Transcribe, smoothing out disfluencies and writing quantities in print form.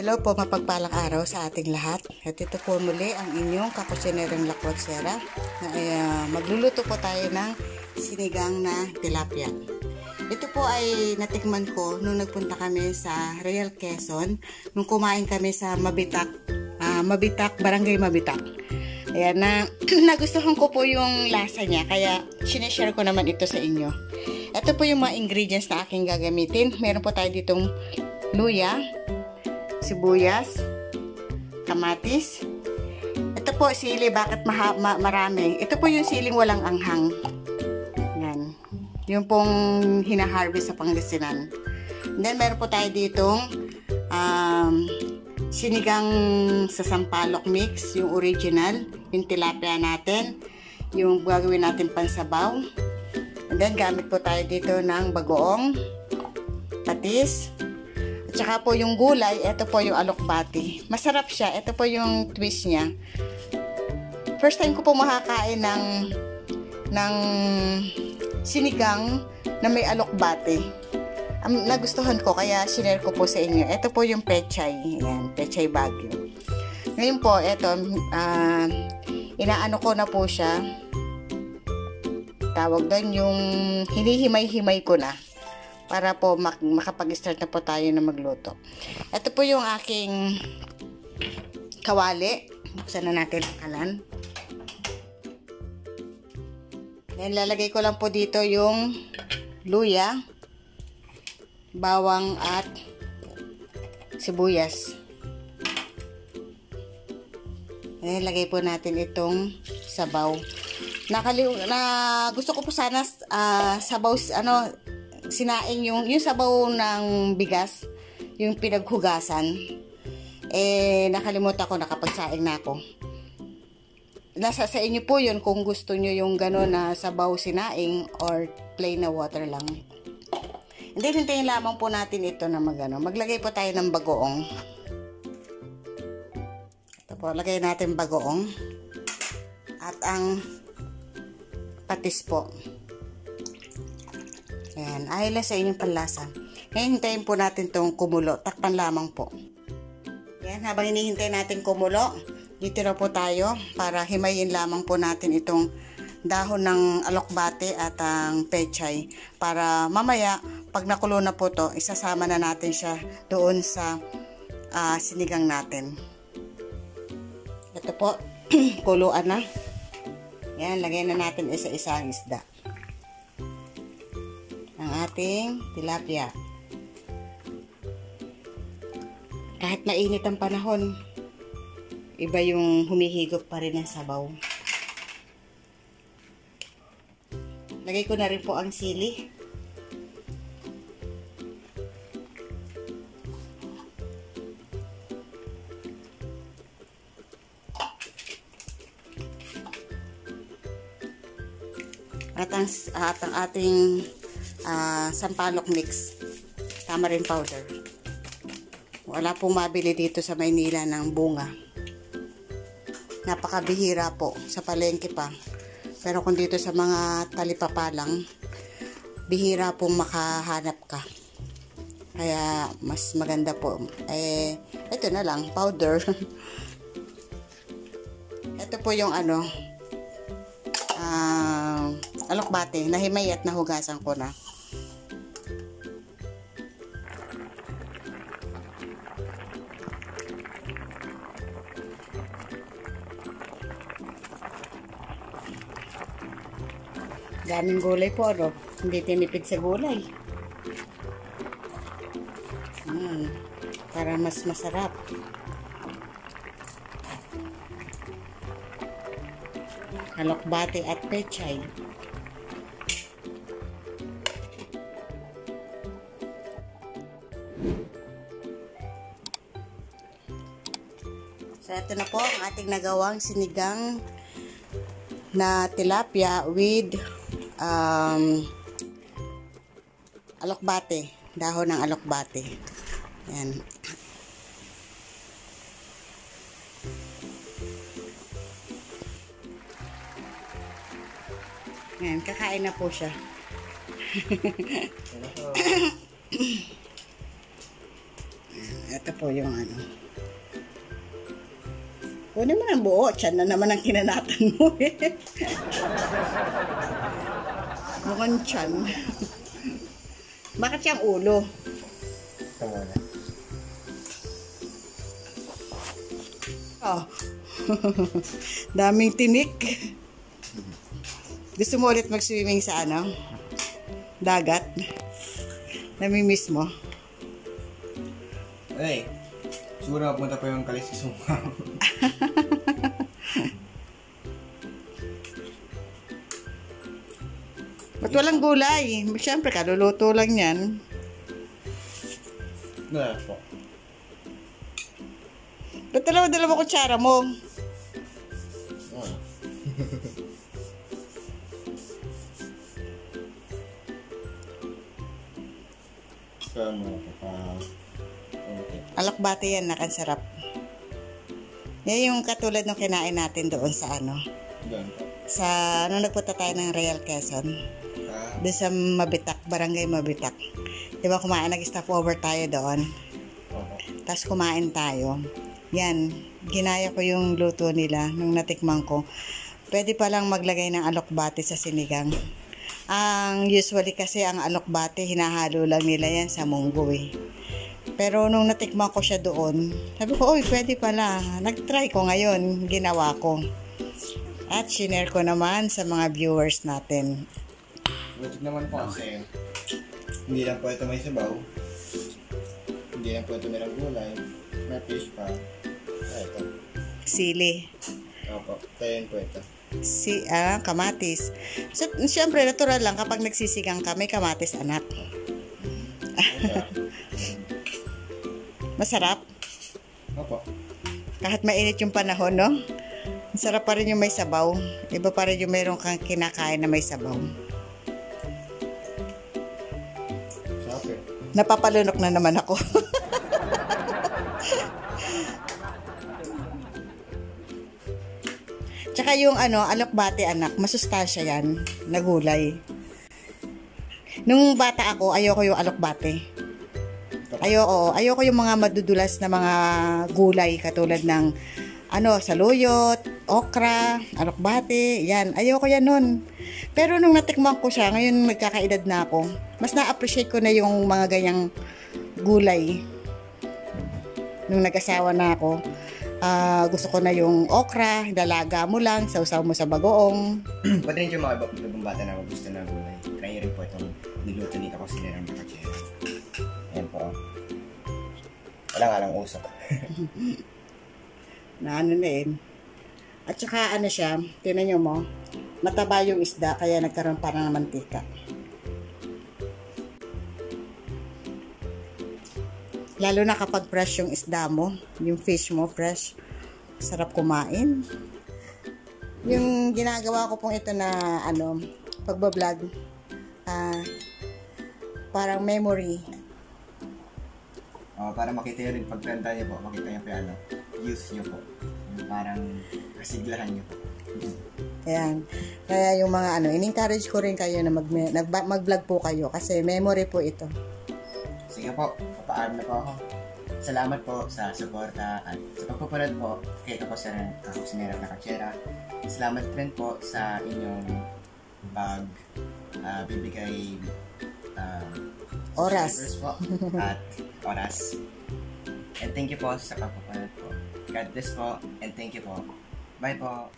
Hello po, mapagpalang araw sa ating lahat. At ito po muli ang inyong kakusinerang Lakwatsera na magluluto po tayo ng sinigang na tilapia. Ito po ay natikman ko nung nagpunta kami sa Real Quezon, nung kumain kami sa Mabitak, Barangay Mabitak. Ayan, nagustuhan ko po yung lasa niya, kaya sineshare ko naman ito sa inyo. Ito po yung mga ingredients na aking gagamitin. Meron po tayo ditong luya, sibuyas, kamatis. Ito po sili, bakit marami? Ito po yung siling walang anghang. Yan. Yung pong hinaharvest sa Pangasinan. Then meron po tayo ditong sinigang sa sampalok mix, yung original, yung tilapia natin, yung gagawin natin pansabaw. And then gamit po tayo dito ng bagoong, patis, at saka po yung gulay. Ito po yung alokbati. Masarap siya. Ito po yung twist niya. First time ko po makakain ng sinigang na may alokbati. Nagustuhan ko, kaya sinare ko po sa inyo. Ito po yung pechay. Ayan, pechay Baguio. Ngayon po, ito, inaano ko na po siya. Tawag doon, yung hinihimay-himay ko na para po makapag-start na po tayo na magluto. Ito po yung aking kawali. Buksan na natin ang kalan. Then lalagay ko lang po dito yung luya, bawang at sibuyas. Then lagay po natin itong sabaw. Gusto ko po sana sabaw, sinaing yung sabaw ng bigas, yung pinaghugasan. Nakalimutan ko, nakapagsaing na ako. Nasa sa inyo po yun kung gusto nyo yung gano'n na sabaw sinaing or plain na water lang. Hindi, hintayin lamang po natin ito na maglagay po tayo ng bagoong. Ito po, lagay natin bagoong. At ang patis po. Ayan, ayaw lang sa inyong panlasa. Ngayon, hintayin po natin itong kumulo. Takpan lamang po. Ayan, habang hinihintay natin kumulo, dito na po tayo para himayin lamang po natin itong dahon ng alokbate at ang pechay. Para mamaya, pag nakulo na po to, isasama na natin siya doon sa sinigang natin. Ito po, kuluan na. Yan, lagay na natin isa-isa ang isda. Ang ating tilapia. Kahit mainit ang panahon, iba yung humihigop pa rin ng sabaw. Lagay ko na rin po ang sili. At ang ating sampalok mix, tamarind powder. Wala pong mabili dito sa Maynila ng bunga. Napakabihira po, sa palengke pa. Pero kung dito sa mga talipapa lang, bihira pong makahanap ka. Kaya mas maganda po. Ito na lang, powder. Ito po yung alokbate, nahimay at nahugasan ko na. Daming gulay po, hindi tinipid sa gulay. Para mas masarap. Alokbate at pechay. So, ito na po ang ating nagawang sinigang na tilapia with alokbate, dahon ng alokbate. Ayan. Ayan, kakain na po siya. Ito po yung ano. Kunin mo ng buo. Tiyan na naman ang kinanatan mo eh. Mukhang tiyan. Bakit siyang ulo? Ito muna. Oh. Daming tinik. Gusto mo ulit mag-swimming sa ano? Dagat? Namimiss mo? Ay, siguro mapunta pa yung kalis sa sumpa. Ba't walang gulay? Siyempre, kaluluto lang yan. Wala po. Ba't dalawa kutsara mo? Oh. So, ano pa? Okay. Alokbate yan, nakansarap. Yan yung katulad ng kinain natin doon sa ano. Doon po. Sa, ano nagpunta tayo ng Real Quezon. Ah, Doon sa Mabitak, Barangay Mabitak. Diba kumain, nag-stop over tayo doon. opo. Tapos kumain tayo. Yan, ginaya ko yung luto nila nung natikman ko. Pwede palang maglagay ng alokbate sa sinigang. Ang usually kasi ang alokbate, hinahalo lang nila yan sa munggo eh. Pero nung natikman ko siya doon, sabi ko, oy, pwede pala. Nag-try ko ngayon, ginawa ko. At shinare ko naman sa mga viewers natin. Butik naman po kasi hindi lang po ito may sabaw. Hindi lang po ito merang gulay. May fish pa. Ito. Sili. Opo. Tayo po ito. Kamatis. So, siyempre, natural lang kapag nagsisigang ka, may kamatis anak. Masarap. Opo. Kahit mainit yung panahon, no? Masarap pa rin yung may sabaw. Iba pa rin yung meron kang kinakain na may sabaw. Sarap eh. Napapalunok na naman ako. Tsaka yung ano, alokbate anak, masustansya yan, na gulay. Nung bata ako, ayoko yung alokbate. Ayoko yung mga madudulas na mga gulay katulad ng ano, saluyot, okra, alokbate, yan. Ayoko yan nun. Pero nung natikman ko siya, ngayon nagkakaedad na ako, mas na-appreciate ko na yung mga ganyang gulay. Nung nag-asawa na ako, gusto ko na yung okra, dalaga mo lang, sausaw mo sa bagoong. Pwede rin yung mga ibang bata na gusto na gulay. Try rin po itong niluto nito kasi nila ng bakachera. Ayan po. Wala nga lang usok. Na ano na yun. At saka ano siya, tinan nyo mo, mataba yung isda, kaya nagkaroon parang ng mantika. Lalo na kapag fresh yung isda mo, yung fish mo fresh, sarap kumain. Yung ginagawa ko pong ito na ano, pagbablog, parang memory. Para makita nyo rin, pagkanta nyo po, makita nyo po yung ano, use nyo po. Yung parang kasiglahan nyo po. Ayan. Kaya yung mga ano, in-encourage ko rin kayo na mag-vlog po kayo kasi memory po ito. Sige po, papaan na po ako. Salamat po sa suporta at sa pagpapanood po kay Kakusinerang Nakachera. Salamat rin po sa inyong bibigay Oras. po at oras. And thank you po sa pagpapanood po. God bless po and thank you po. Bye po.